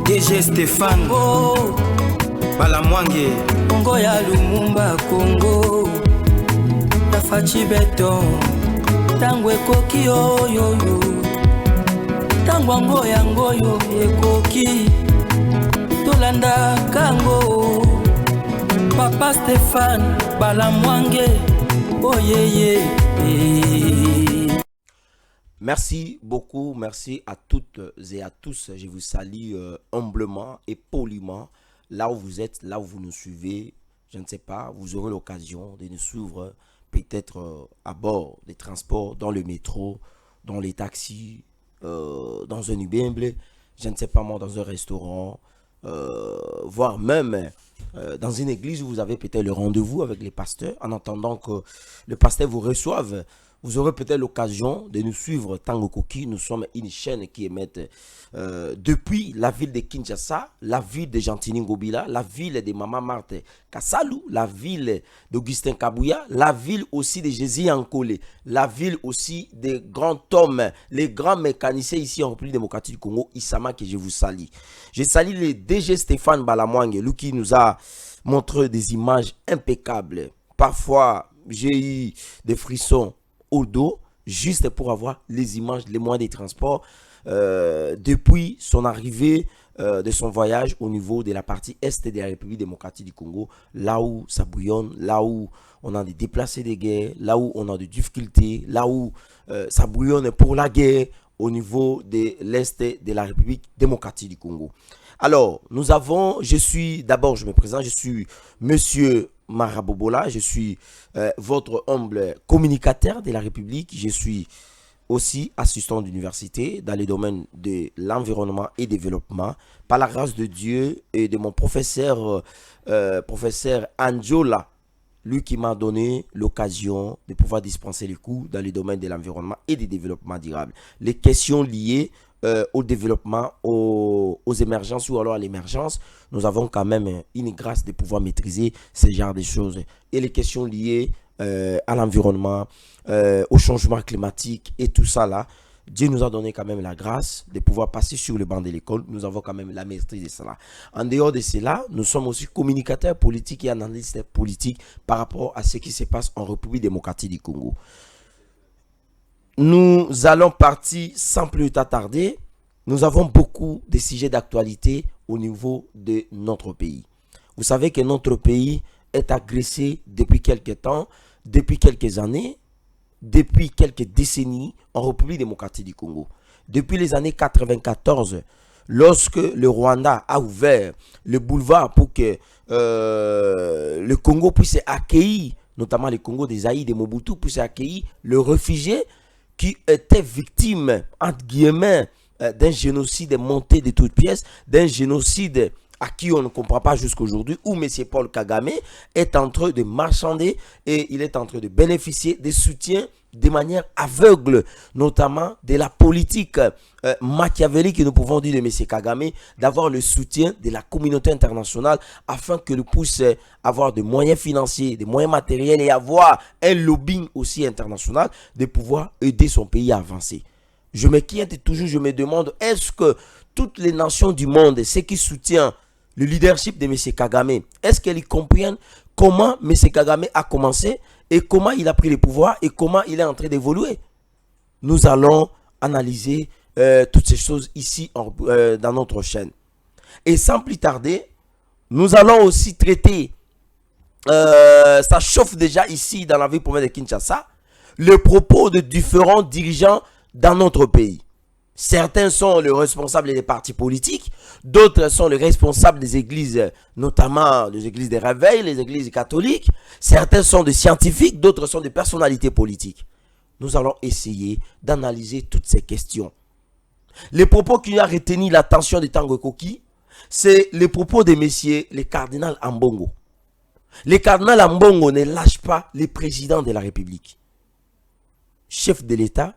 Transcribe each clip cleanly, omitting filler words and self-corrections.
DG Stéphane Balamwange Congo ya Lumumba Congo Tafachi Beton Tango ekoki oyoyo Tango ngoyo ekoki Tolanda kango Papa Stéphane Balamwange Oh yeah. Merci beaucoup, merci à toutes et à tous. Je vous salue humblement et poliment. Là où vous êtes, là où vous nous suivez, je ne sais pas, vous aurez l'occasion de nous suivre peut-être à bord des transports, dans le métro, dans les taxis, dans un Uber, je ne sais pas moi, dans un restaurant, voire même dans une église où vous avez peut-être le rendez-vous avec les pasteurs, en attendant que le pasteur vous reçoive. Vous aurez peut-être l'occasion de nous suivre Tango Koki. Nous sommes une chaîne qui émet depuis la ville de Kinshasa, la ville de Gentini Ngobila, la ville de Mama Marthe Kassalou, la ville d'Augustin Kabouya, la ville aussi de Jésus Ankole, la ville aussi des grands hommes, les grands mécaniciens ici en République démocratique du Congo, Isama, que je vous salue. Je salue le DG Stéphane Balamwange, lui qui nous a montré des images impeccables. Parfois, j'ai eu des frissons au dos, juste pour avoir les images, les moyens de transport depuis son arrivée de son voyage au niveau de la partie est de la République démocratique du Congo, là où ça bouillonne, là où on a des déplacés de guerre, là où on a des difficultés, là où ça bouillonne pour la guerre au niveau de l'est de la République démocratique du Congo. Alors, nous avons, d'abord je me présente, je suis Monsieur Marabobola, je suis votre humble communicateur de la République, je suis aussi assistant d'université dans les domaines de l'environnement et développement, par la grâce de Dieu et de mon professeur, professeur Angiola, lui qui m'a donné l'occasion de pouvoir dispenser les cours dans les domaines de l'environnement et du développement durable. Les questions liées au développement, aux émergences ou alors à l'émergence, nous avons quand même une grâce de pouvoir maîtriser ce genre de choses. Et les questions liées à l'environnement, au changement climatique et tout ça là, Dieu nous a donné quand même la grâce de pouvoir passer sur le banc de l'école. Nous avons quand même la maîtrise de cela. En dehors de cela, nous sommes aussi communicateurs politiques et analystes politiques par rapport à ce qui se passe en République démocratique du Congo. Nous allons partir sans plus tarder. Nous avons beaucoup de sujets d'actualité au niveau de notre pays. Vous savez que notre pays est agressé depuis quelques temps, depuis quelques années, depuis quelques décennies en République démocratique du Congo. Depuis les années 94, lorsque le Rwanda a ouvert le boulevard pour que le Congo puisse accueillir, notamment le Congo des Zaïre, de Mobutu, puisse accueillir le réfugié qui était victime, entre guillemets, d'un génocide monté de toutes pièces, d'un génocide à qui on ne comprend pas jusqu'à aujourd'hui, où M. Paul Kagame est en train de marchander et il est en train de bénéficier des soutiens de manière aveugle, notamment de la politique machiavélique que nous pouvons dire de M. Kagame, d'avoir le soutien de la communauté internationale afin que nous puissions avoir des moyens financiers, des moyens matériels et avoir un lobbying aussi international de pouvoir aider son pays à avancer. Je m'inquiète toujours, je me demande, est-ce que toutes les nations du monde, ceux qui soutiennent le leadership de M. Kagame, est-ce qu'ils comprennent comment M. Kagame a commencé et comment il a pris le pouvoir et comment il est en train d'évoluer? Nous allons analyser toutes ces choses ici dans notre chaîne. Et sans plus tarder, nous allons aussi traiter, ça chauffe déjà ici dans la ville province de Kinshasa, les propos de différents dirigeants dans notre pays. Certains sont les responsables des partis politiques, d'autres sont les responsables des églises, notamment les églises des réveils, les églises catholiques. Certains sont des scientifiques, d'autres sont des personnalités politiques. Nous allons essayer d'analyser toutes ces questions. Les propos qui ont retenu l'attention de Tango Koki, c'est les propos de messieurs le cardinal Ambongo. Le cardinal Ambongo ne lâche pas le président de la République. Chef de l'État,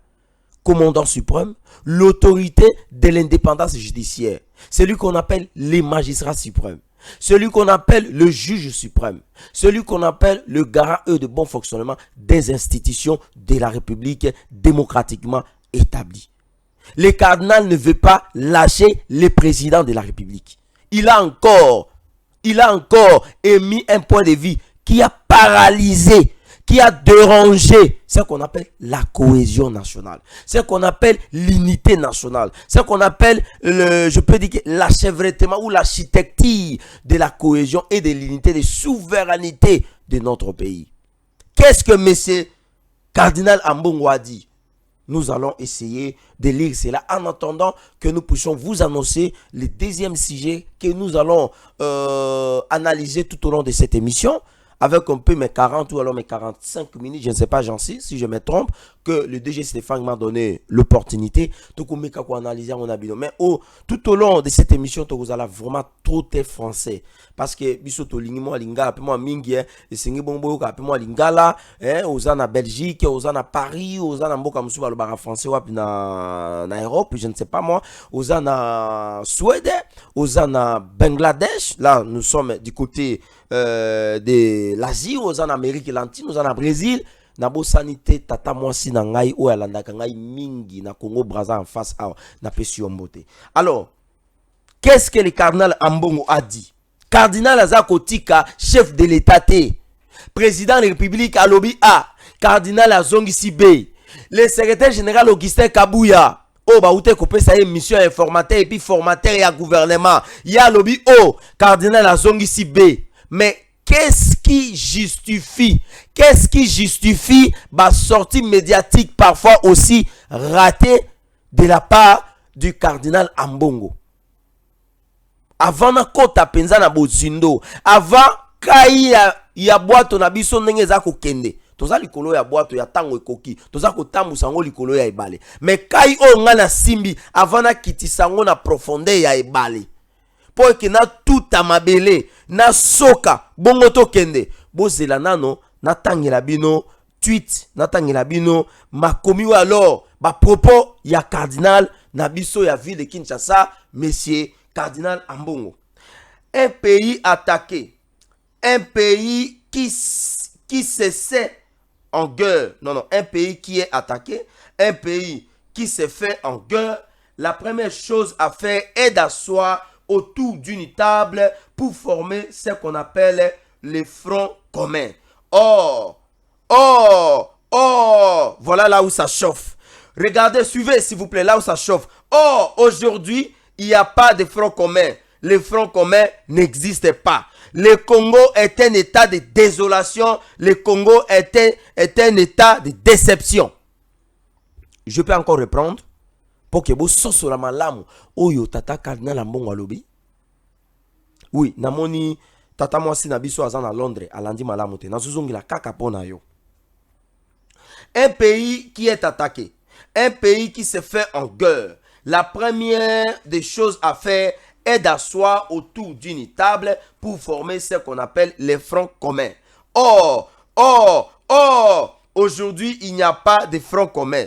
commandant suprême, l'autorité de l'indépendance judiciaire, celui qu'on appelle les magistrats suprêmes, celui qu'on appelle le juge suprême, celui qu'on appelle le garant de bon fonctionnement des institutions de la République démocratiquement établies. Le cardinal ne veut pas lâcher le président de la République. Il a encore émis un point de vue qui a paralysé, qui a dérangé ce qu'on appelle la cohésion nationale, ce qu'on appelle l'unité nationale, ce qu'on appelle, je peux dire, l'achèvretement ou l'architecture de la cohésion et de l'unité, de souveraineté de notre pays. Qu'est-ce que M. Cardinal Ambongo a dit? Nous allons essayer de lire cela en attendant que nous puissions vous annoncer le deuxième sujet que nous allons analyser tout au long de cette émission, avec un peu mes 40 ou alors mes 45 minutes, je ne sais pas, j'en sais, si je me trompe, que le DG Stéphane m'a donné l'opportunité de analyser mon avis. Mais tout au long de cette émission, vous allez vraiment trop être français. Parce que, bisoto lingimo linga, appelle-moi mingi, et singi bombo, appelle-moi lingala, aux en Belgique, aux en Paris, aux en Mboka Moussouba, le bar français, ou na Europe, je ne sais pas moi, aux en Suède, aux en Bangladesh, là, nous sommes du côté de l'Asie, aux en Amérique latine, aux en Brésil, Nabo sanité tata mwasi na ngai o yalanda ngai mingi na Congo Brazza en face à na pesi mbote. Alors, qu'est-ce que le cardinal Ambongo a dit? Cardinal Azakotika, chef de l'État T, président de la République Alobi A, cardinal Azongisi B, le secrétaire général Augustin Kabouya, oh bah outé coupé ça mission informateur et puis formateur et à gouvernement. Ya Alobi O, cardinal Azongisi B. Mais qu'est-ce qui justifie ma sortie médiatique parfois aussi ratée de la part du cardinal Ambongo? Avant na kota penza na bozindo, avant kai ya boato na biso ndenge za kokende, toza likolo ya boato ya tango ekoki, toza kotambusa ngo likolo ya ebale. Mais kai o nga na simbi avant na kitisa ngo na profondeur ya ebale. Po ke na tout amabele na soka bongo to kende bozela nano natangela bino tweet natangela bino makomi ou alors ba propos ya cardinal na biso ya ville de Kinshasa, monsieur cardinal Ambongo. Un pays attaqué, un pays qui se sait en guerre, un pays qui est attaqué, un pays qui se fait en guerre, la première chose à faire est d'asseoir autour d'une table pour former ce qu'on appelle les fronts communs. Or, voilà là où ça chauffe. Regardez, suivez s'il vous plaît, là où ça chauffe. Or, aujourd'hui, il n'y a pas de front commun. Le front commun n'existe pas. Le Congo est un état de désolation. Le Congo est un état de déception. Je peux encore reprendre. Pour que vous soyez la malamu. Oyo tata cardinal Ambongo alobi. Oui, namoni tata mwasi na biso azan à Londres, alandi malamu te. Nazuzongi la kaka pona yo. Un pays qui est attaqué. Un pays qui se fait en guerre. La première des choses à faire est d'asseoir autour d'une table pour former ce qu'on appelle les fronts communs. Or, aujourd'hui, il n'y a pas de front commun.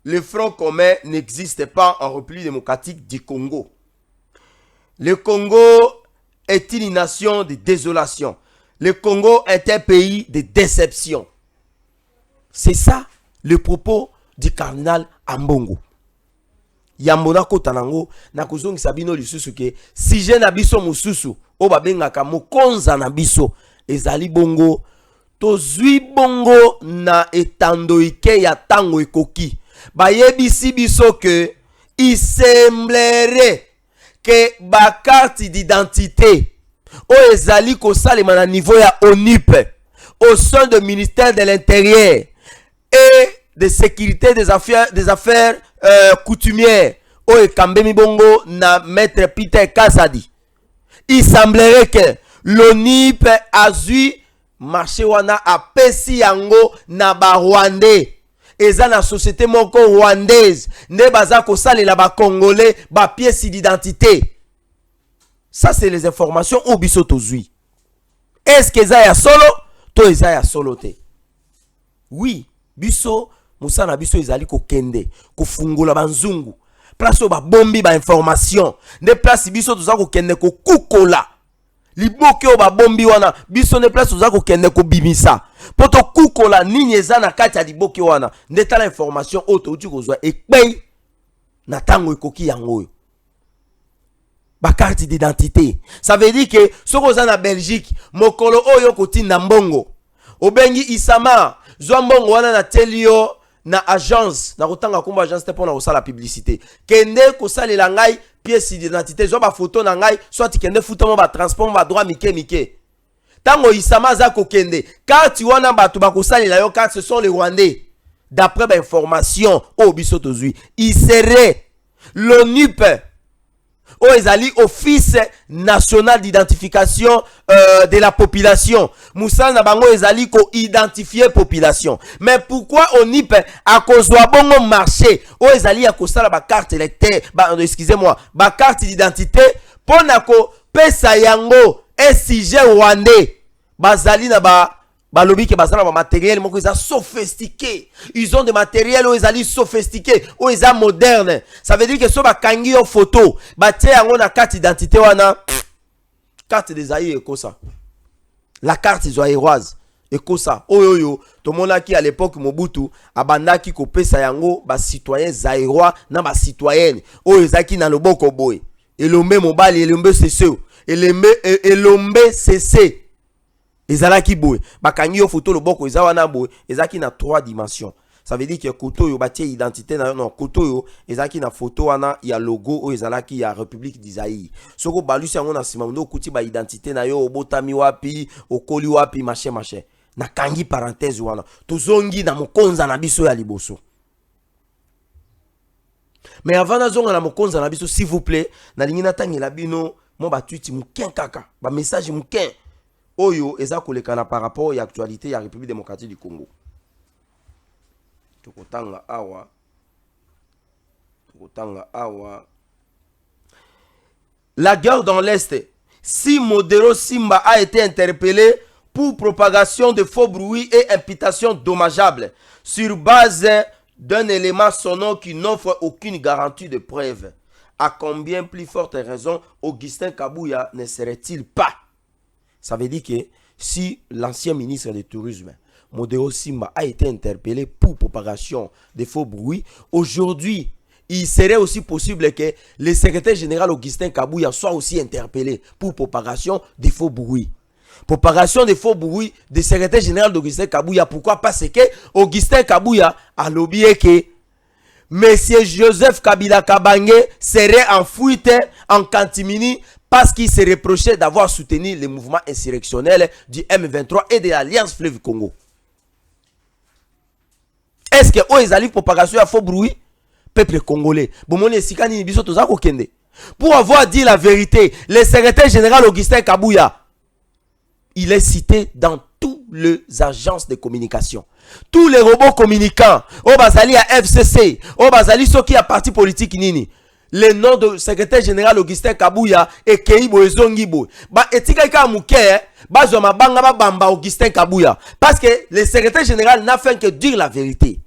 Le front commun n'existe pas en République démocratique du Congo. Le Congo est une nation de désolation. Le Congo est un pays de déception. C'est ça le propos du cardinal Ambongo. Yambona kotanango na kuzongi sabino lisusu ke si je na biso mususu o babengaka mokonza na biso ezali bongo tozwi bongo na etandoike ya tango ekoki bayebisi biso que il semblerait que ba carte d'identité o ezali ko salema na niveau ya ONUP au sein du ministère de l'Intérieur et de sécurité des affaires coutumières o ekambemi bongo na maître Peter Kasadi. Il semblerait que l'ONUP a zui marché wana apesi yango na ba Rwandais. Eza na société moko rwandaise ne baza ko salela ba congolais ba pièce d'identité. Ça c'est les informations au biso tozui. Est-ce que eza ya solo to eza ya solo te? Oui, biso musana biso ezali ko kende ko fungola banzungu. Place ba bombi ba information. Ne place biso toza ko kende ko kukola. Liboke o ba bombi wana biso ne place toza ko kende ko bimisa. Poto kukola nini eza na kati ya liboke wana. Ndeta la information auto uti ko zwa ekpei. na tango ekoki yango yo. Ba carte d'identité. Ça veut dire que ce qu'on a na Belgique, mokolo oyo koti na mbongo. Obengi Isama, zwa mbongo wana na telio na agence, na kotanga komba agence te pona kosala publicité. Kende kosalela ngai pièce d'identité, zwa ba photo na ngai, soit kende futa mo ba transport ba droit mike. Tango Isama za kokende, carte wana bato ba kosalela yo carte, ce sont les Rwandais. D'après ba information au biso tozui, il serait l'ONUP Oezali Office National d'Identification de la Population. Moussa Nabango Ezali ko identifier population. Mais pourquoi ONIP a cause bongo marché Oezali a kosala ba carte électeur, excusez-moi, ba carte d'identité pour nako pesa yango SIG Rwandais. Bazali na balobi ke bazala ba matériel moko eza sophistiqué. Ils ont des matériels où ils allaient sophistiqués, où ils sont modernes. Ça veut dire que so ba kangi yo photo, ba tie yango na carte d'identité wana. Carte des aïe eko ça. La carte zaïroise eko ça. Oyoyo, to mona ki à l'époque Mobutu abandaki ko pesa yango ba citoyen zaïrois na ba citoyenne. O ezaki na loboko boy. Elombe mobali, elombe cessé. Elombe cessé. Ezalaki boy bakangi yo photo loboko ezawana boy ezaki na 3 dimensions. Ça veut dire que koto yo batie identité na non koto yo ezaki na photo wana ya logo o ezalaki ya République d'Isaïe. Soko balusi yango na sima ndo kuti ba identité na yo obotami wapi okoli wapi machin. Na kangi parenthèse wana tozongi na mokonza na biso ya liboso. Mais avant na zonga na mokonza na biso, s'il vous plaît, na lingi na tangela bino mo ba tweet muken kaka ba message muken Oyo eza kolekana par rapport à l'actualité de la République démocratique du Congo. Tokotanga awa. La guerre dans l'Est. Si Modero Simba a été interpellé pour propagation de faux bruits et imputation dommageable sur base d'un élément sonore qui n'offre aucune garantie de preuve, à combien plus forte raison Augustin Kabouya ne serait-il pas? Ça veut dire que si l'ancien ministre du Tourisme, Modero Simba, a été interpellé pour propagation de faux bruits, aujourd'hui, il serait aussi possible que le secrétaire général Augustin Kabouya soit aussi interpellé pour propagation de faux bruits. Propagation de faux bruits du secrétaire général d'Augustin Kabouya. Pourquoi? Parce que Augustin Kabouya a lobbyé que Monsieur Joseph Kabila Kabange serait en fuite en Kantimini parce qu'il s'est reproché d'avoir soutenu les mouvements insurrectionnels du M23 et de l'Alliance Fleuve Congo. Est-ce que eux, ils allaient propagation à faux bruit? Peuple congolais. Pour avoir dit la vérité, le secrétaire général Augustin Kabouya, il est cité dans toutes les agences de communication. Tous les robots communicants, au Bazali à FCC, au Bazali Soki à parti politique nini. Le nom de secrétaire général Augustin Kabouya et Keibo Ezongibo. Ba etika ka muke, ba zoma banga ba bamba Augustin Kabouya. Parce que le secrétaire général n'a fait que dire la vérité.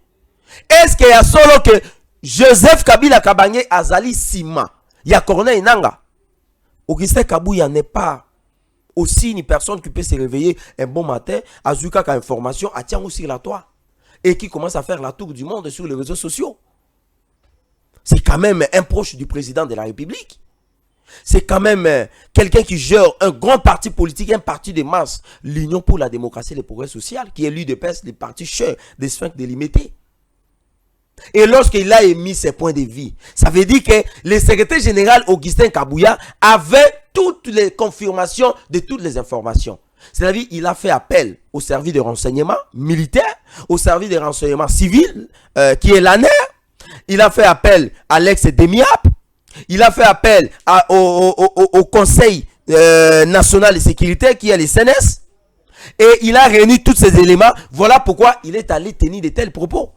Est-ce qu'il y a solo que Joseph Kabila Kabangé Azali Sima, il y a Corneille Nanga. Augustin Kabouya n'est pas aussi une personne qui peut se réveiller un bon matin, à Zuka ka information, à Tiango sur la toile, et qui commence à faire la tour du monde sur les réseaux sociaux. C'est quand même un proche du président de la République. C'est quand même quelqu'un qui gère un grand parti politique, un parti de masse, l'Union pour la démocratie et le progrès social, qui est l'UDPS, le parti cher des sphinx délimités. Et lorsqu'il a émis ses points de vue, ça veut dire que le secrétaire général Augustin Kabouya avait toutes les confirmations de toutes les informations. C'est-à-dire qu'il a fait appel au service de renseignement militaire, au service de renseignement civil, qui est l'ANER. Il a fait appel à l'ex-DEMIAP. Il a fait appel au Conseil national de sécurité, qui est le CNS. Et il a réuni tous ces éléments. Voilà pourquoi il est allé tenir de tels propos.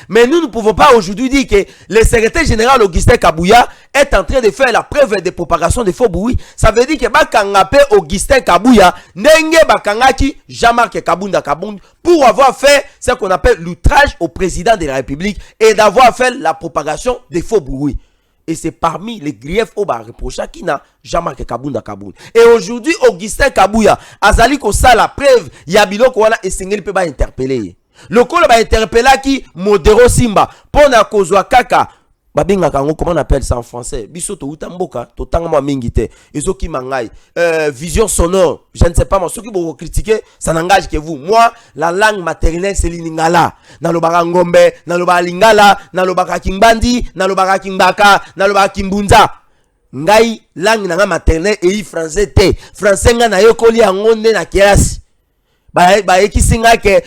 Mais nous ne pouvons pas aujourd'hui dire que le secrétaire général Augustin Kabouya est en train de faire la preuve de propagation de faux bruits. Ça veut dire que Bakangapé Augustin Kabouya n'enge Bakangaki Jean-Marc Kabunda Kabound pour avoir fait ce qu'on appelle l'outrage au président de la République et d'avoir fait la propagation de faux bruits. Et c'est parmi les griefs au bas reproché qui n'a Jean-Marc Kabunda Kabound. Et aujourd'hui, Augustin Kabouya Azali Kosa la preuve Yabilo Kouana et Sengeli peut pas interpeller. Le col va interpeller qui Modero Simba pour na kozwa kaka Babinga kango, comment on appelle ça en français? Biso to utamboka, to tangama mingite. Ezo ki mangai. Vision sonore. Je ne sais pas, moi, ceux qui vont critiquer, ça n'engage que vous. Moi, la langue maternelle, c'est l'Iningala. Nalobaka ngombe, nalobaka lingala, nalobaka kimbandi, nalobaka kimbaka, nalobaka kimbunza. Ngai, langue nanga maternelle, et français te. Français nga na yokoli angonde na kiasi. Ba ekisinga ke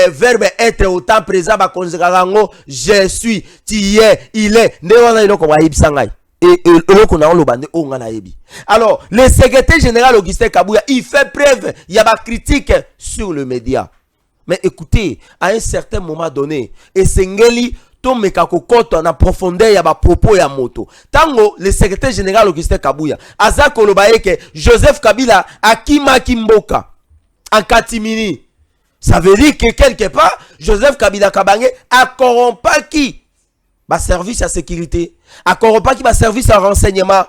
verbe être au temps présent ba konzekarango je suis, tu es, il est. Ne wana iloko wa ibsangai. Et eloko na olobande o nga na yebi. Alors, le secrétaire général Augustin Kabouya, il fait preuve, il y a ba critique sur le média. Mais écoutez, à un certain moment donné, et sengeli tomeka kokoto na profondeur ya ba propos ya moto. Tango le secrétaire général Augustin Kabouya, azako lobaye ke Joseph Kabila akima kimboka en catimini. Ça veut dire que quelque part, Joseph Kabila Kabange a corrompu qui? Ba service à sécurité. A corrompu qui? Ba service à renseignement.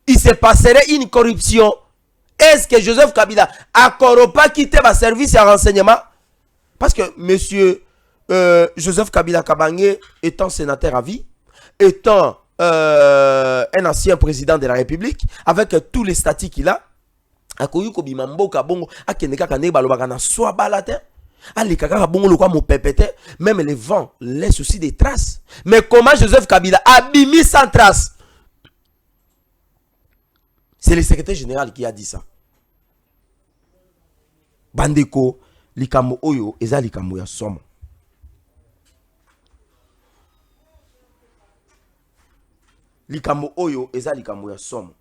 Il se passerait une corruption. Est-ce que Joseph Kabila a corrompu qui te ba service à renseignement? Parce que monsieur Joseph Kabila Kabange étant sénateur à vie, étant un ancien président de la République, avec tous les statuts qu'il a, akoyuko bimamboka bongo akeneka kane balobaka na soa balate alikaka bongo lokwa mo pepete, même le vent laisse aussi des traces. Mais comment Joseph Kabila a bimi sans trace? C'est le secrétaire général qui a dit ça. Bandeko likambo oyo eza likambo ya somo. Likambo oyo eza likambo ya somo.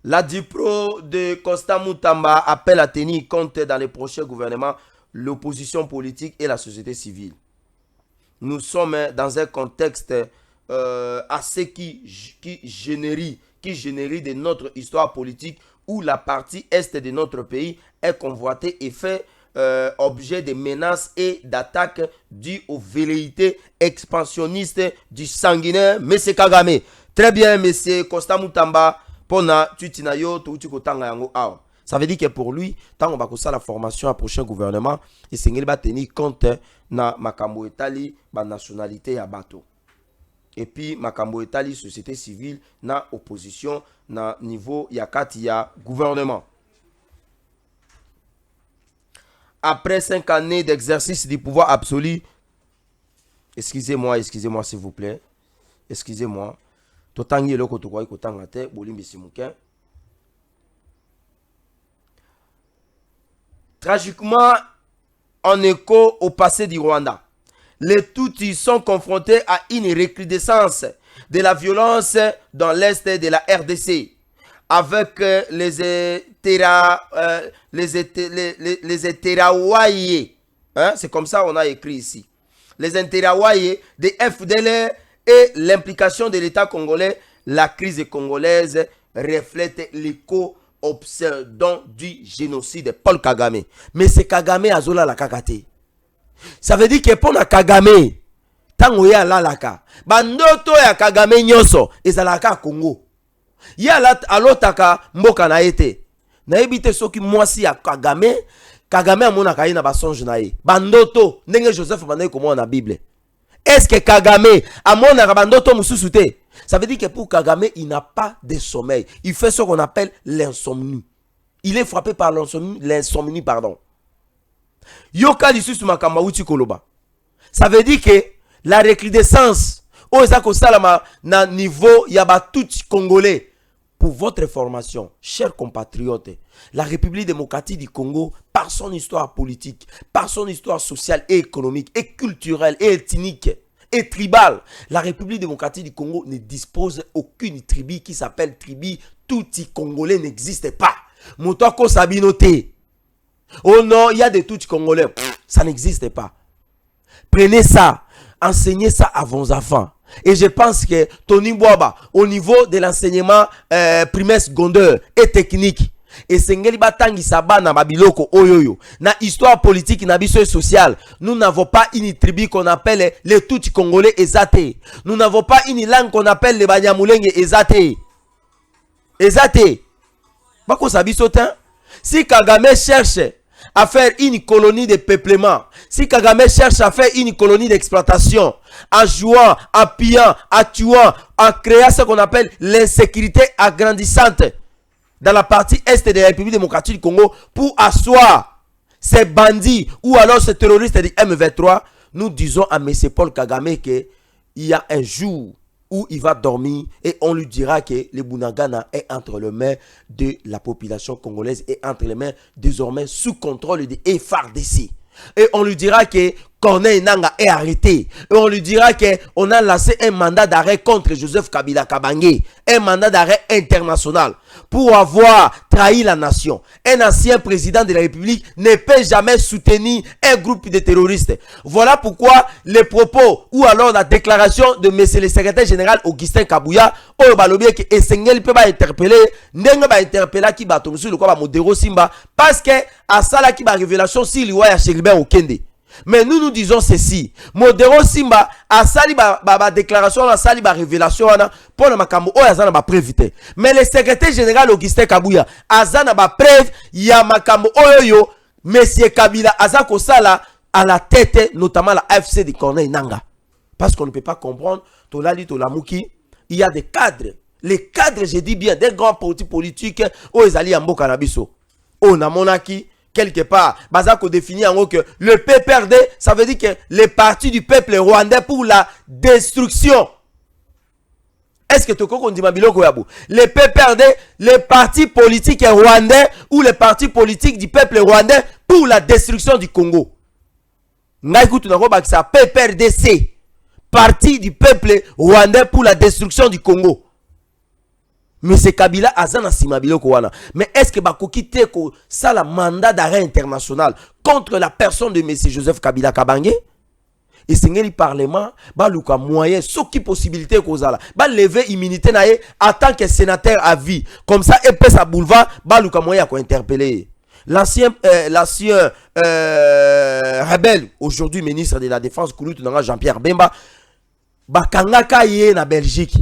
La Dipro de Costa Moutamba appelle à tenir compte dans les prochains gouvernements l'opposition politique et la société civile. Nous sommes dans un contexte assez qui génère de notre histoire politique où la partie est de notre pays est convoitée et fait objet de menaces et d'attaques dues aux velléités expansionnistes du sanguinaire M. Kagame. Très bien, M. Costa Moutamba. Ça veut dire que pour lui, tant on va faire la formation à prochain gouvernement, il va tenir compte na makambo etali ba nationalité ya bato. Et puis makambo etali société civile na opposition na niveau ya kati ya gouvernement. Après 5 années d'exercice du pouvoir absolu, excusez-moi s'il vous plaît, excusez-moi. Tragiquement, en écho au passé du Rwanda, les Tutsis sont confrontés à une recrudescence de la violence dans l'est de la RDC, avec les Interawaye. Hein? C'est comme ça on a écrit ici. Les Interawaye des FDLR et l'implication de l'État congolais. La crise congolaise reflète l'écho obsédant du génocide de Paul Kagame. Mais c'est Kagame azola la kakate. Ça veut dire que pour la Kagame, tango ya la laka, bandoto ya Kagame nyoso ezalaka Congo. Ya la alotaka mboka na ete. Na ebite soki mwasi ya Kagame, Kagame amona kayi na basonge na ye. Bandoto ndenge Joseph banayi komona na Bible. Est-ce que Kagame amona bandoto mususu te? Ça veut dire que pour Kagame, il n'a pas de sommeil. Il fait ce qu'on appelle l'insomnie. Il est frappé par l'insomnie, pardon. Yoka lisusu makamba uti koloba. Ça veut dire que la recrudescence au ezako salama na niveau yaba tout congolais. Pour votre information, chers compatriotes, la République démocratique du Congo, par son histoire politique, par son histoire sociale et économique, et culturelle, et ethnique, et tribale, la République démocratique du Congo ne dispose aucune tribu qui s'appelle tribu Tutsi congolais n'existe pas. Motoko Sabinote. Oh non, il y a des Tutsi congolais. Ça n'existe pas. Prenez ça, enseignez ça à vos enfants. Et je pense que Tony Boaba, au niveau de l'enseignement primaire, secondaire et technique, et Sengeli Batangi Sabana Babiloko Oyoyo, na histoire politique, na biso sociale, nous n'avons pas une tribu qu'on appelle les Tutsi congolais Ezate. Nous n'avons pas une langue qu'on appelle les Banyamulenge Ezate. Ezate. Bako sabisotin. Si Kagame cherche à faire une colonie de peuplement, si Kagame cherche à faire une colonie d'exploitation, en jouant, en pillant, en tuant, en créant ce qu'on appelle l'insécurité agrandissante dans la partie est de la République démocratique du Congo pour asseoir ces bandits ou alors ces terroristes du M23, nous disons à M. Paul Kagame qu'il y a un jour où il va dormir et on lui dira que le Bunagana est entre les mains de la population congolaise et entre les mains désormais sous contrôle de FARDC. Et on lui dira que Corneille Nangaa est arrêté. Et on lui dira qu'on a lancé un mandat d'arrêt contre Joseph Kabila Kabange. Un mandat d'arrêt international pour avoir trahi la nation. Un ancien président de la République ne peut jamais soutenir un groupe de terroristes. Voilà pourquoi les propos ou alors la déclaration de M. le secrétaire général Augustin Kabouya, oyo balobi ke esengeli pe ba interpeller ndenge ba interpeller ki bato musu le kwa ba modero Simba parce que à ça là qui ba révélation si liwa ya Chéribin Okende. Mais nous disons ceci. Modero Simba a sali ba déclaration, a sali ba révélation pour le makambo o yazana ba prévité. Mais le secrétaire général Augustin Kabouya azana ba preuve ya makambo oyo monsieur Kabila azako sala à la tête notamment la AFC de Corneille Nangaa. Parce qu'on ne peut pas comprendre Tolali Tolamuki, il y a des cadres. Les cadres, je dis bien, des grands politiques au ezali ya mboka na biso. On a monaki quelque part, Bazako définit en haut que le PPRD, ça veut dire que les partis du peuple rwandais pour la destruction. Est-ce que tu comprends Mabilo Yabu? Les PPRD, les partis politiques rwandais ou les partis politiques du peuple rwandais pour la destruction du Congo. Naïkou ça PPRDC, parti du peuple rwandais pour la destruction du Congo. Mais c'est Kabila Azana Simabilo Kouana. Mais est-ce que Bakoki Teko ça la mandat d'arrêt international contre la personne de M. Joseph Kabila Kabange? Et c'est le Parlement, baluka moyen, ce qui possibilité kozala, ba lever immunité nae en tant que sénateur à vie. Comme ça, épais à boulevard, baluka moyen ko interpeller. L'ancien rebelle, aujourd'hui ministre de la Défense, Jean-Pierre Bemba, bakangaka yé na Belgique.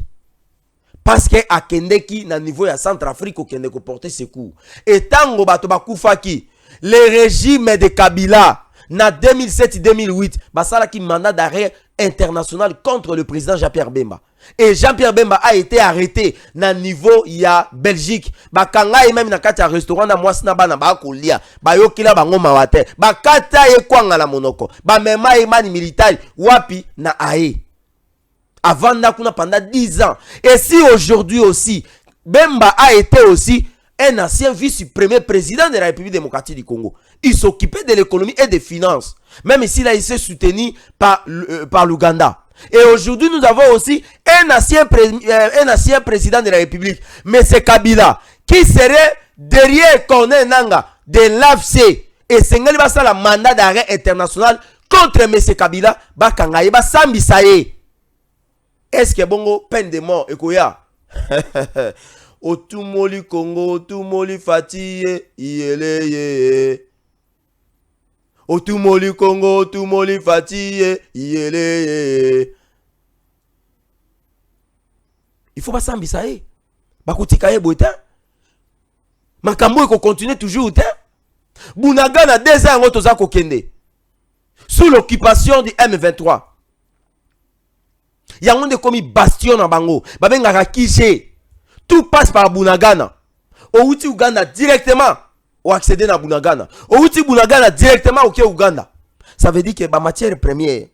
Parce que à Kendeki, na niveau ya Centrafrique, au Kendeko porter secours. Et tango bato bakufaki, le régime de Kabila, na 2007-2008, basala ki mandat d'arrêt international contre le président Jean-Pierre Bemba. Et Jean-Pierre Bemba a été arrêté na niveau ya Belgique. Bakanga et même na kati ya restaurant na mwasina bana ba kolia. Ba yokila bango mawate. Bakata ye kwanga la monoko. Ba mema imani militaire wapi na ae. Avant Nakuna pendant 10 ans. Et si aujourd'hui aussi, Bemba a été aussi un ancien vice-premier président de la République démocratique du Congo. Il s'occupait de l'économie et des finances. Même ici, là, il s'est soutenu par l'Ouganda. Et aujourd'hui, nous avons aussi un ancien président de la République, M. Kabila, qui serait derrière Corneille Nangaa de l'AFC. Et c'est un mandat d'arrêt international contre M. Kabila, Bakangaye, Basambisaye. Est-ce que bongo peine de mort ekoya? Otumoli Congo, otumoli Fatiye, iyeleye. Otumoli Congo, otumoli Fatiye, iyeleye. Il faut pas s'ambisaye. Bakutikaye boita. Makambo eko continue toujours outa. Bunagana 2 ans ngoto za kokende. Sous l'occupation du M23. Il y a un comme bastion en bango. Babenga rakije. Tout passe par Bunagana. Au outil Ouganda directement. Ou accéder à Bunagana. Au outil Bunagana directement au Ouganda. Ça veut dire que la matière première.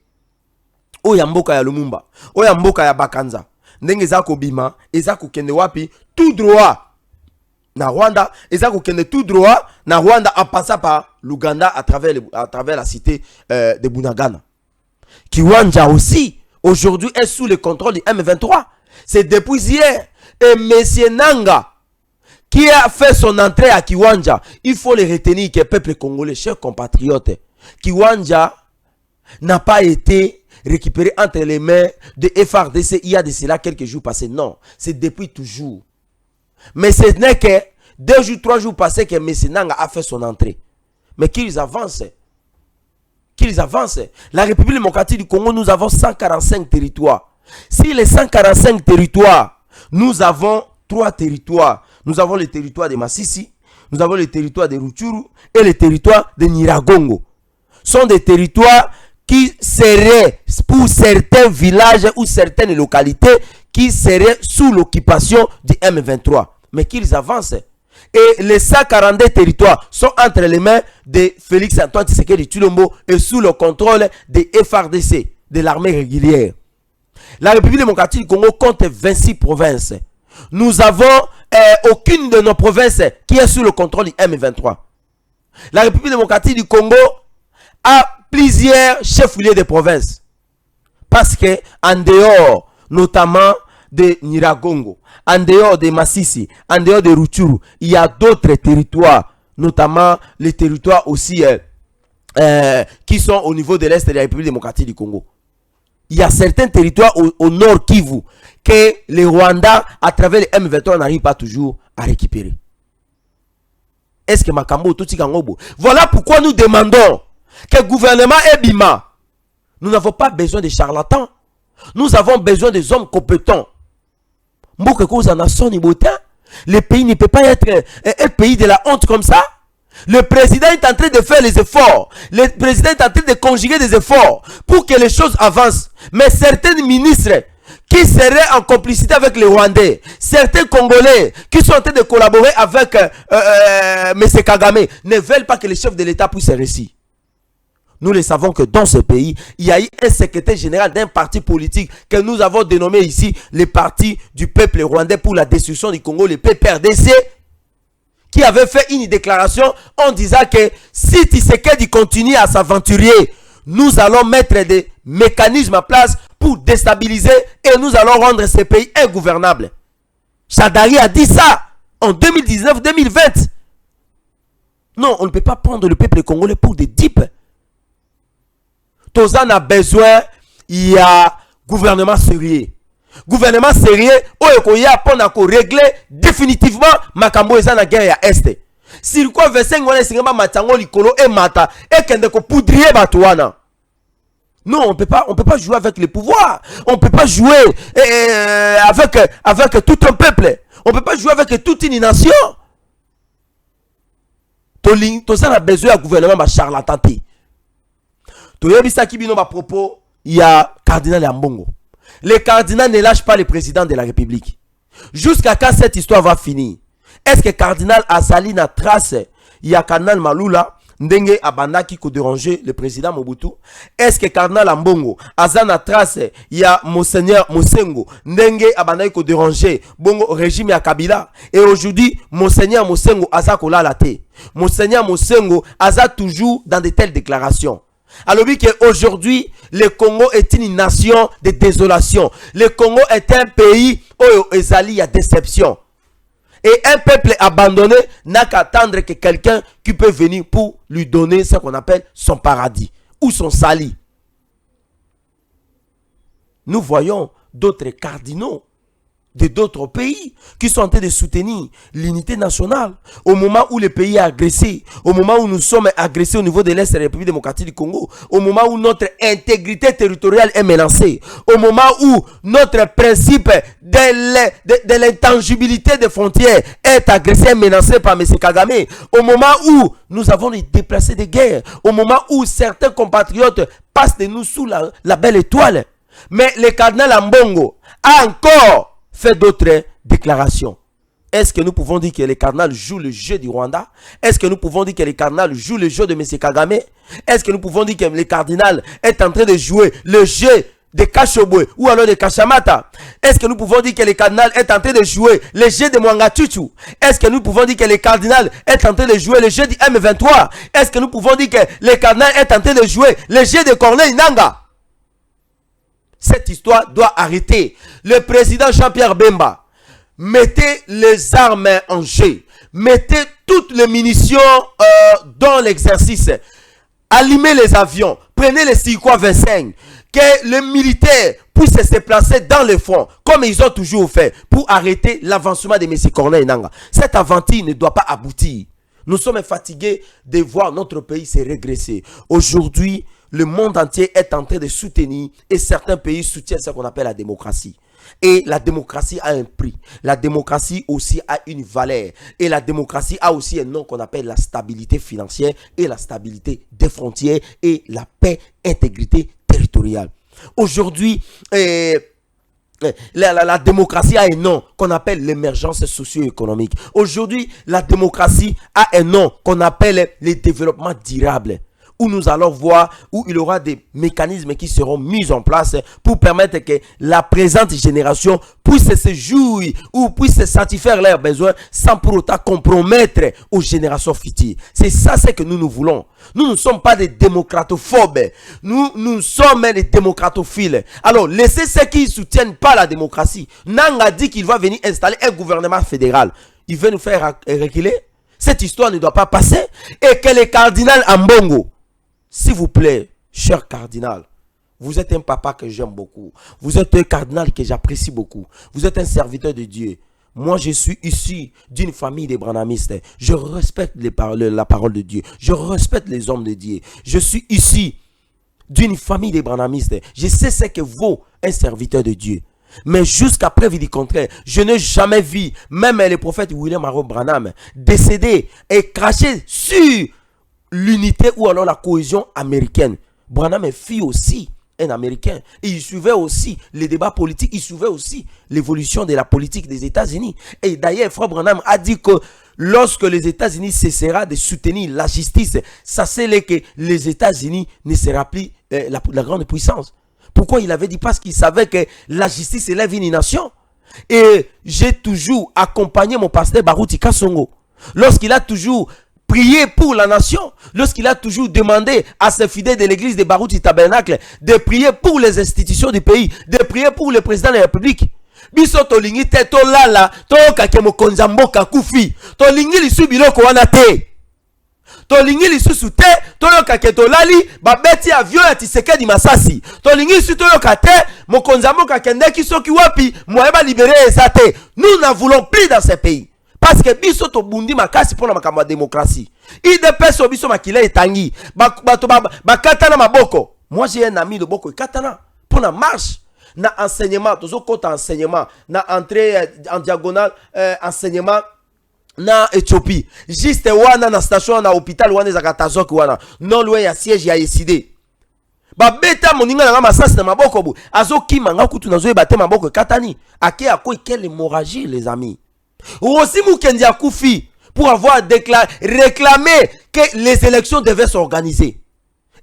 O ya mboka ya Lumumba. O ya mboka ya Bakanza. Ndenge zako bima. Ezako kende wapi. Tout droit. Na Rwanda. Ezako kende tout droit. Na Rwanda en passant par l'Ouganda à travers la cité de Bunagana. Kiwanja aussi. Aujourd'hui est sous le contrôle du M23. C'est depuis hier. Et M. Nangaa, qui a fait son entrée à Kiwanja, il faut le retenir que le peuple congolais, chers compatriotes, Kiwanja n'a pas été récupéré entre les mains de FARDC il y a de cela quelques jours passés. Non, c'est depuis toujours. Mais ce n'est que 2 jours, 3 jours passés que M. Nangaa a fait son entrée. Mais qu'ils avancent. La République démocratique du Congo, nous avons 145 territoires. Si les 145 territoires, nous avons 3 territoires. Nous avons le territoire de Massissi, nous avons les territoires de Rutshuru et les territoires de Nyiragongo. Ce sont des territoires qui seraient, pour certains villages ou certaines localités, qui seraient sous l'occupation du M23. Mais qu'ils avancent. Et les 142 territoires sont entre les mains de Félix Antoine Tshisekedi Tshilombo et sous le contrôle des FARDC, de l'armée régulière. La République démocratique du Congo compte 26 provinces. Nous avons aucune de nos provinces qui est sous le contrôle du M23. La République démocratique du Congo a plusieurs chefs-lieux de provinces. Parce que en dehors, notamment de Nyiragongo, en dehors de Massissi, en dehors de Rutshuru, il y a d'autres territoires, notamment les territoires aussi qui sont au niveau de l'Est de la République démocratique du Congo. Il y a certains territoires au nord Kivu que les Rwandais, à travers les M23, n'arrivent pas toujours à récupérer. Est-ce que Makambo tout Kangobo? Voilà pourquoi nous demandons que le gouvernement Ebima, nous n'avons pas besoin de charlatans. Nous avons besoin des hommes compétents. Le pays ne peut pas être un pays de la honte comme ça. Le président est en train de faire les efforts. Le président est en train de conjuguer des efforts pour que les choses avancent. Mais certains ministres qui seraient en complicité avec les Rwandais, certains Congolais qui sont en train de collaborer avec M. Kagame, ne veulent pas que les chefs de l'État puissent réussir. Nous le savons que dans ce pays, il y a eu un secrétaire général d'un parti politique que nous avons dénommé ici le Parti du peuple rwandais pour la destruction du Congo, le PPRDC, qui avait fait une déclaration en disant que si Tshisekedi continue à s'aventurer, nous allons mettre des mécanismes en place pour déstabiliser et nous allons rendre ce pays ingouvernable. Shadari a dit ça en 2019-2020. Non, on ne peut pas prendre le peuple congolais pour des types. Tozan a besoin, il y a gouvernement sérieux. Gouvernement sérieux, pour régler définitivement Makambo et la guerre à Est. Si quoi versen on est matango likolo et mata et kende ko poudrier batouana. Non, on peut pas jouer avec le pouvoir. On peut pas jouer avec tout un peuple. On peut pas jouer avec toute une nation. Tozan a besoin d'un gouvernement charlatané. Propos, il y a cardinal Ambongo. Le cardinal ne lâche pas le président de la République. Jusqu'à quand cette histoire va finir? Est-ce que cardinal Azali na trace? Il y a cardinal Malula, Ndenge Abandaki ko déranger le président Mobutu. Est-ce que cardinal Ambongo, Azana trace? Il y a Monseigneur Mosengo, Ndenge Abandaki ko déranger Bongo régime ya Kabila. Et aujourd'hui, Monseigneur Mosengo Aza kola la te. Monseigneur Mosengo Aza toujours dans de telles déclarations. Alors oui qu'aujourd'hui, le Congo est une nation de désolation. Le Congo est un pays où il y a déception. Et un peuple abandonné n'a qu'à attendre que quelqu'un qui peut venir pour lui donner ce qu'on appelle son paradis ou son salut. Nous voyons d'autres cardinaux de d'autres pays qui sont en train de soutenir l'unité nationale au moment où le pays est agressé, au moment où nous sommes agressés au niveau de l'Est de la République démocratique du Congo, au moment où notre intégrité territoriale est menacée, au moment où notre principe de l'intangibilité des frontières est agressé et menacé par M. Kagame, au moment où nous avons les déplacés de guerre, au moment où certains compatriotes passent de nous sous la belle étoile. Mais le cardinal Ambongo a encore fait d'autres déclarations. Est-ce que nous pouvons dire que les cardinals jouent le jeu du Rwanda? Est-ce que nous pouvons dire que les cardinals jouent le jeu de M. Kagame? Est-ce que nous pouvons dire que les cardinals est en train de jouer le jeu de Kashobwe ou alors de Kashamata? Est-ce que nous pouvons dire que les cardinals est en train de jouer le jeu de Mwangachuchu? Est-ce que nous pouvons dire que les cardinals est en train de jouer le jeu du M23? Est-ce que nous pouvons dire que les cardinals est en train de jouer le jeu de Corneille Nangaa? Cette histoire doit arrêter. Le président Jean-Pierre Bemba, mettez les armes en jeu. Mettez toutes les munitions dans l'exercice. Allumez les avions. Prenez les Sikoa 25. Que les militaires puissent se placer dans le front, comme ils ont toujours fait, pour arrêter l'avancement de M. Corneille Nangaa. Cette aventure ne doit pas aboutir. Nous sommes fatigués de voir notre pays se régresser. Aujourd'hui, le monde entier est en train de soutenir et certains pays soutiennent ce qu'on appelle la démocratie. Et la démocratie a un prix. La démocratie aussi a une valeur. Et la démocratie a aussi un nom qu'on appelle la stabilité financière et la stabilité des frontières et la paix, intégrité territoriale. Aujourd'hui, la démocratie a un nom qu'on appelle l'émergence socio-économique. Aujourd'hui, la démocratie a un nom qu'on appelle le développement durable. Où nous allons voir, où il y aura des mécanismes qui seront mis en place pour permettre que la présente génération puisse se jouir ou puisse satisfaire leurs besoins sans pour autant compromettre aux générations futures. C'est ça ce que nous voulons. Nous ne sommes pas des démocratophobes. Nous sommes des démocratophiles. Alors, laissez ceux qui ne soutiennent pas la démocratie. Nanga dit qu'il va venir installer un gouvernement fédéral. Il veut nous faire reculer. Cette histoire ne doit pas passer. Et que le cardinal Ambongo, s'il vous plaît, cher cardinal, vous êtes un papa que j'aime beaucoup. Vous êtes un cardinal que j'apprécie beaucoup. Vous êtes un serviteur de Dieu. Moi, je suis issu d'une famille de branhamistes. Je respecte la parole de Dieu. Je respecte les hommes de Dieu. Je suis issu d'une famille de branhamistes. Je sais ce que vaut un serviteur de Dieu. Mais jusqu'à preuve du contraire, je n'ai jamais vu même le prophète William Harold Branham décéder et cracher sur l'unité ou alors la cohésion américaine. Branham fut aussi un Américain. Et il suivait aussi les débats politiques. Il suivait aussi l'évolution de la politique des États-Unis. Et d'ailleurs, Frère Branham a dit que lorsque les États-Unis cessera de soutenir la justice, sachez que les États-Unis ne sera plus la grande puissance. Pourquoi il avait dit? Parce qu'il savait que la justice élève une nation. Et j'ai toujours accompagné mon pasteur Baruti Kasongo. Lorsqu'il a toujours prié pour la nation, lorsqu'il a toujours demandé à ses fidèles de l'église de Baruti Tabernacle de prier pour les institutions du pays, de prier pour le président de la République. Biso tolingi te to lala to kake mokonza mboka kufi tolingi lisu biloko wana te tolingi lisusu te toyoka ke tolali babeti avion ya Tshisekedi Masasi tolingi lisu toyoka te mokonza mboka kendeki soki wapi moyeba libérer eza te. Nous n'en voulons plus dans ce pays. Parce que biso to bundi makasi pour la makamba démocratie. IDPS so biso makile etangi. Bakatana maboko. Moi j'ai un ami de boko katana pour la marche. Na enseignement, tozo kota enseignement, na entrée en diagonale enseignement na Éthiopie. Juste wana na station na hôpital wana zakatazok wana. Non loin ya siège ya Yeside. Ba beta moninga na masasi na maboko bu. Azoki manga kutu nazo ebate maboko katani. Ake akoi quelle hémorragie les amis. Aussi Mukendi a Koufi pour avoir réclamé que les élections devaient s'organiser.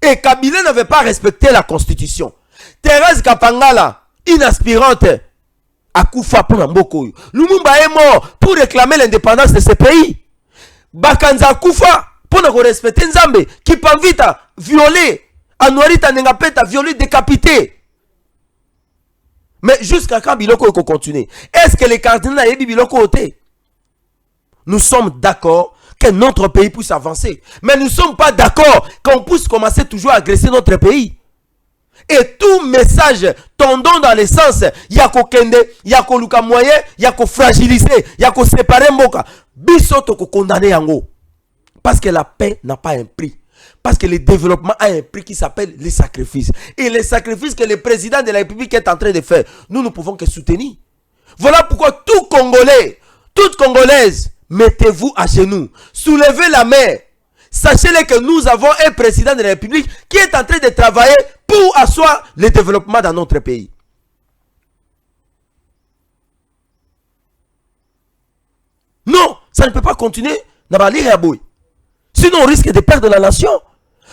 Et Kabila n'avait pas respecté la constitution. Thérèse Kapangala, une aspirante à Koufa pour Mboko. Lumumba est mort pour réclamer l'indépendance de ce pays. Bakanza Koufa pour ne respecter Nzambe. Kipavita violé. Anouarita Nengapeta violé, décapité. Mais jusqu'à quand Biloko continue? Est-ce que les cardinaux et Biloko ôté? Nous sommes d'accord que notre pays puisse avancer. Mais nous ne sommes pas d'accord qu'on puisse commencer toujours à agresser notre pays. Et tout message tendant dans le sens, yako kende, yako luka moyen, yako fragiliser, yako séparer mboka. Biso toko condamner yango. Parce que la paix n'a pas un prix. Parce que le développement a un prix qui s'appelle les sacrifices. Et les sacrifices que le président de la République est en train de faire, nous ne pouvons que soutenir. Voilà pourquoi tout Congolais, toute Congolaise, mettez-vous à genoux. Soulevez la main. Sachez-le que nous avons un président de la République qui est en train de travailler pour asseoir le développement dans notre pays. Non, ça ne peut pas continuer. Sinon, on risque de perdre la nation.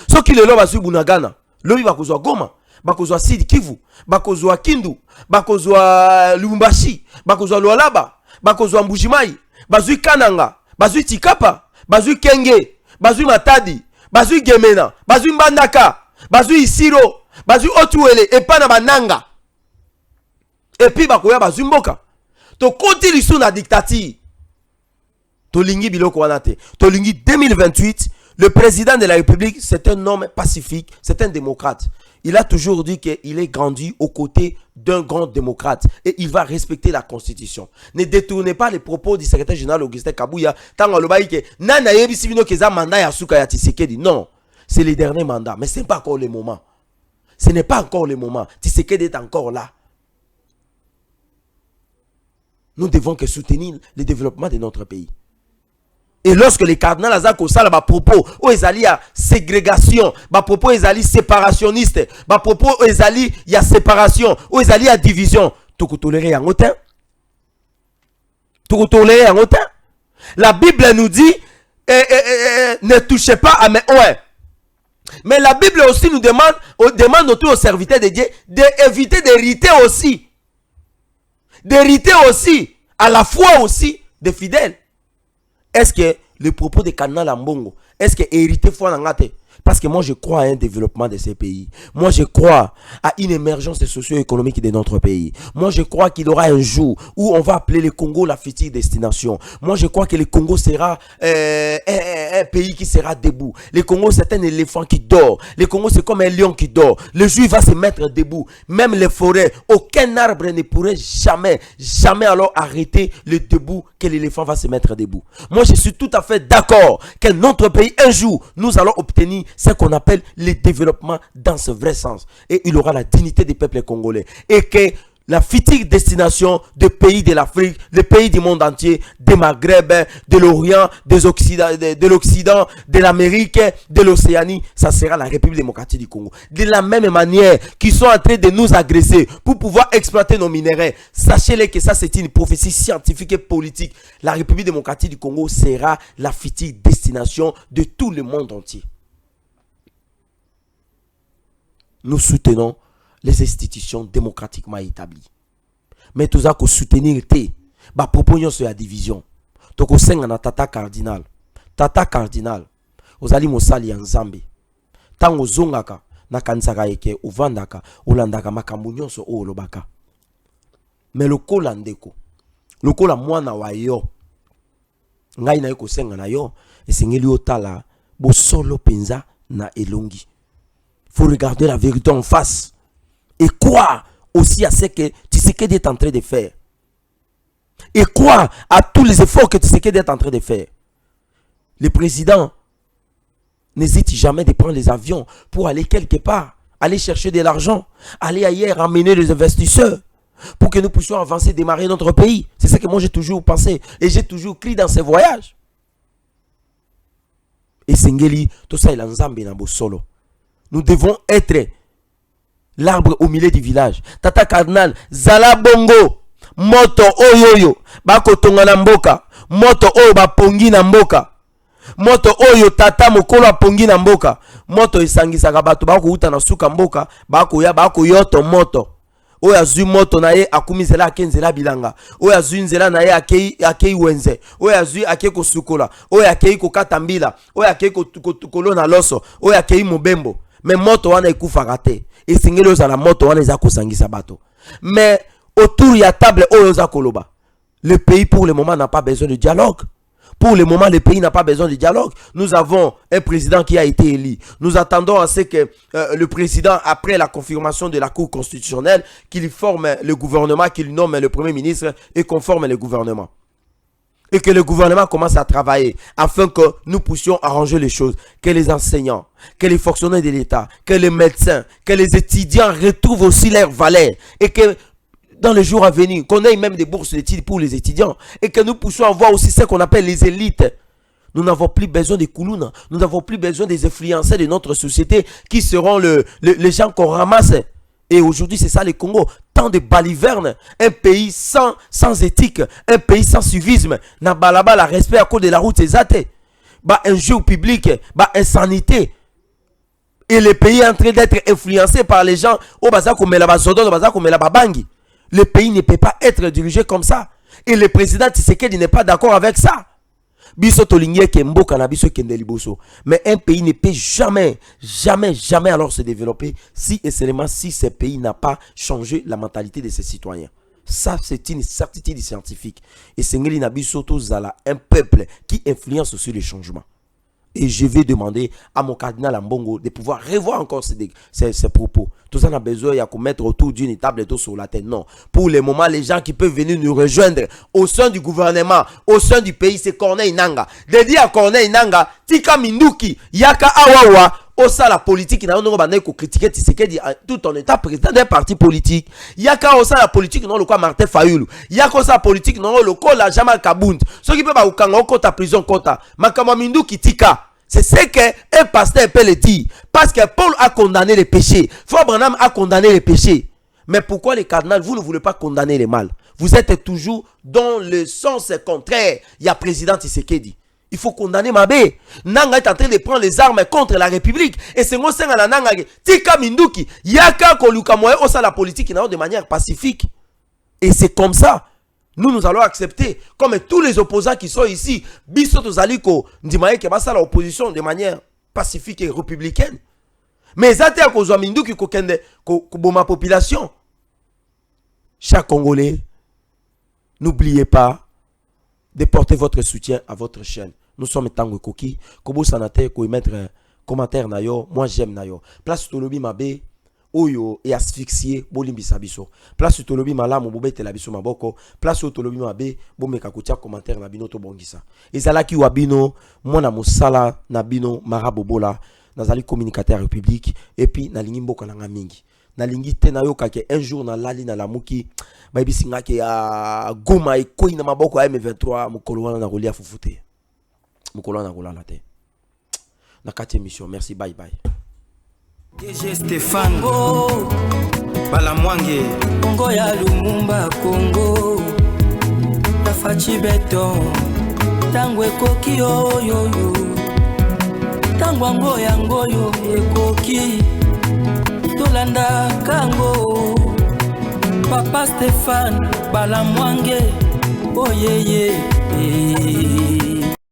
Ce qui est là, c'est Bunagana. L'homme va kozwa Goma, va kozwa Sidi Kivu, va kozwa Kindu, va kozwa Lubumbashi, va kozwa Lualaba, va kozwa Mbujimai, va kozwa Kananga, va kozwa Tikapa, va kozwa Kenge, va kozwa Matadi, va kozwa Gemena, va kozwa Mbandaka, va kozwa Isiro, va kozwa Otuele, et pas na Bananga. Et puis, va kozwa Mboka. To koti lisu na dictature. Tolingi Biloko Wanate. Tolingi 2028, le président de la République, c'est un homme pacifique, c'est un démocrate. Il a toujours dit qu'il est grandi aux côtés d'un grand démocrate et il va respecter la constitution. Ne détournez pas les propos du secrétaire général Augustin Kabouya. Non, c'est le dernier mandat, mais ce n'est pas encore le moment. Ce n'est pas encore le moment. Tshisekedi est encore là. Nous devons que soutenir le développement de notre pays. Et lorsque les cardinals Azak au sala, propos, où ils allaient à ségrégation, propos, ils allaient séparationniste, propos, ils allaient à séparation, où ils allaient à division, tout tolérer en autant. Tout tolérer en autant. La Bible nous dit, ne touchez pas à mes ouais. Mais la Bible aussi nous demande autour aux serviteurs de Dieu d'éviter d'hériter aussi. D'hériter aussi, à la fois aussi, des fidèles. Est-ce que le propos de Cardinal Ambongo, est-ce que hériter foi n'angate? Parce que moi je crois à un développement de ces pays. Moi je crois à une émergence socio-économique de notre pays. Moi je crois qu'il y aura un jour où on va appeler le Congo la future destination. Moi je crois que le Congo sera un pays qui sera debout. Le Congo c'est un éléphant qui dort. Le Congo c'est comme un lion qui dort. Le jour il va se mettre debout. Même les forêts, aucun arbre ne pourrait jamais alors arrêter le debout que l'éléphant va se mettre debout. Moi je suis tout à fait d'accord que notre pays un jour nous allons obtenir ce qu'on appelle le développement dans ce vrai sens. Et il aura la dignité des peuples congolais. Et que la future destination des pays de l'Afrique, les pays du monde entier, des Maghreb, de l'Orient, de l'Occident, de l'Amérique, de l'Océanie, ça sera la République démocratique du Congo. De la même manière qu'ils sont en train de nous agresser pour pouvoir exploiter nos minéraux, sachez-le que ça c'est une prophétie scientifique et politique. La République démocratique du Congo sera la future destination de tout le monde entier. Nous soutenons les institutions démocratiquement établies. Mais tout ça qu'on soutenir te, proposition sur la division. Donc au sein de tata cardinal, aux ali mosali en Zambie. Tant aux zongaka na kansaka eke uvandaka ulandaka makambo nyonso o lobaka. Mais le kolandeko, le kola mwana wa yo. Ngai na yoko senga na yo, esengeli otala bo solo penza na elongi. Faut regarder la vérité en face et croire aussi à ce que Tshisekedi est en train de faire. Et croire à tous les efforts que Tshisekedi est en train de faire. Le président n'hésite jamais de prendre les avions pour aller quelque part, aller chercher de l'argent, aller ailleurs, amener les investisseurs pour que nous puissions avancer, démarrer notre pays. C'est ce que moi j'ai toujours pensé et j'ai toujours crié dans ces voyages. Et Sengeli, tout ça il a nzambe na bosolo. Nous devons être l'arbre au milieu du village. Tata Cardinal, Zala Bongo, Moto Oyoyo, Bako Tonga na mboka, Moto Oyo Bapongi na mboka, Moto Oyo Tata Mokolo Pongi na mboka, Moto Isangisaka bato Bako uta na suka mboka, Bako ya Bako yoto Moto. Oya zui moto na ye akumizela akenzela bilanga. Oya zui nzela na ye akei wenze. Oya zui akei kosukola. Oya akei kokata mbila. Oya akei kolona loso. Oya akei mobembo. Mais moto wana ekufaka te. Et singeli ozala moto wana eza kosangisa bato. Mais autour ya table oyo oza koloba. Le pays pour le moment n'a pas besoin de dialogue. Pour le moment, le pays n'a pas besoin de dialogue. Nous avons un président qui a été élu. Nous attendons à ce que le président, après la confirmation de la Cour constitutionnelle, qu'il forme le gouvernement, qu'il nomme le Premier ministre et qu'on forme le gouvernement. Et que le gouvernement commence à travailler afin que nous puissions arranger les choses. Que les enseignants, que les fonctionnaires de l'État, que les médecins, que les étudiants retrouvent aussi leur valeur. Et que dans les jours à venir, qu'on ait même des bourses d'études pour les étudiants et que nous puissions avoir aussi ce qu'on appelle les élites. Nous n'avons plus besoin des Koulouna, nous n'avons plus besoin des influenceurs de notre société qui seront les gens qu'on ramasse. Et aujourd'hui, c'est ça le Congo. Tant de balivernes, un pays sans éthique, un pays sans civisme, n'a balaba la respect à cause de la route exacte. Un jeu public, insanité. Et le pays est en train d'être influencé par les gens au bazar comme la bazodo, au bazar comme la babangi. Le pays ne peut pas être dirigé comme ça. Et le président Tshisekedi n'est pas d'accord avec ça. Mais un pays ne peut jamais alors se développer si et seulement si ce pays n'a pas changé la mentalité de ses citoyens. Ça, c'est une certitude scientifique. Et Sengeli Nabiso Tozala, un peuple qui influence sur les changements. Et je vais demander à mon cardinal Ambongo de pouvoir revoir encore ces propos. Tout ça, on a besoin de mettre autour d'une table et tout sur la tête. Non. Pour le moment, les gens qui peuvent venir nous rejoindre au sein du gouvernement, au sein du pays, c'est Corneille Nanga. De dire à Corneille Nanga, Tika Minduki, Yaka Awawa, au sein la politique, il y a un critiquer Tshisekedi tout en étant président d'un parti politique. Il y a qu'à au sein la politique, non, le quoi Martin Fayoulou. Il y a qu'au sein la politique, non, le quoi la Jamal Kabound. Ceux qui peuvent au Kango, compte à prison, compte à Makamamindou Kitika. C'est ce qu'un pasteur peut le dire. Parce que Paul a condamné les péchés. Frère Branham a condamné les péchés. Mais pourquoi les cardinals, vous ne voulez pas condamner les mal? Vous êtes toujours dans le sens contraire. Il y a président Tshisekedi. Il faut condamner Mabé. Nanga est en train de prendre les armes contre la République. Et c'est moi qui Nanga. Tika Minduki. Yaka Koluka Moye au sein de la politique de manière pacifique. Et c'est comme ça. Nous allons accepter. Comme tous les opposants qui sont ici. Bisoto Zaliko. Ndimaye qui va ça l'opposition de manière pacifique et républicaine. Mais ça à cause de Minduki qui ma population. Chers Congolais, n'oubliez pas de porter votre soutien à votre chaîne. Nous sommes Tango Koki. Kobo Sanate, ko mettre un commentaire nayo. Moi j'aime nayo. Place Tolobi Mabe, Oyo et asphyxié, Bolimbi Sabiso. Place Tolobi Malam, Bobe Telabiso Maboko. Place Tolobi Mabe, Bomeka Kotia commentaire Nabino to Bongisa. Ezalaki Wabino, Mona Mosala, Nabino, Marabobola, Nazali communicateur république, et puis Nalingi Mboka Nanga Mingi. Nalingi Tenayo Kake, un jour na Lali na la Muki. Baby Singake a Goma et Koi na Maboko M23, Mukolo na Rolia Fufute. Mukolo na Rola Late. Na 4e émission, merci, bye bye. DG Stéphane Go Balamwange Congo ya Lumumba Congo Tafachi Beton Tangwe Koki Oyo Tangwango Yangoyo Ekoki Tolanda Kango Papa Stéphane Balamwange Oh yeah yeah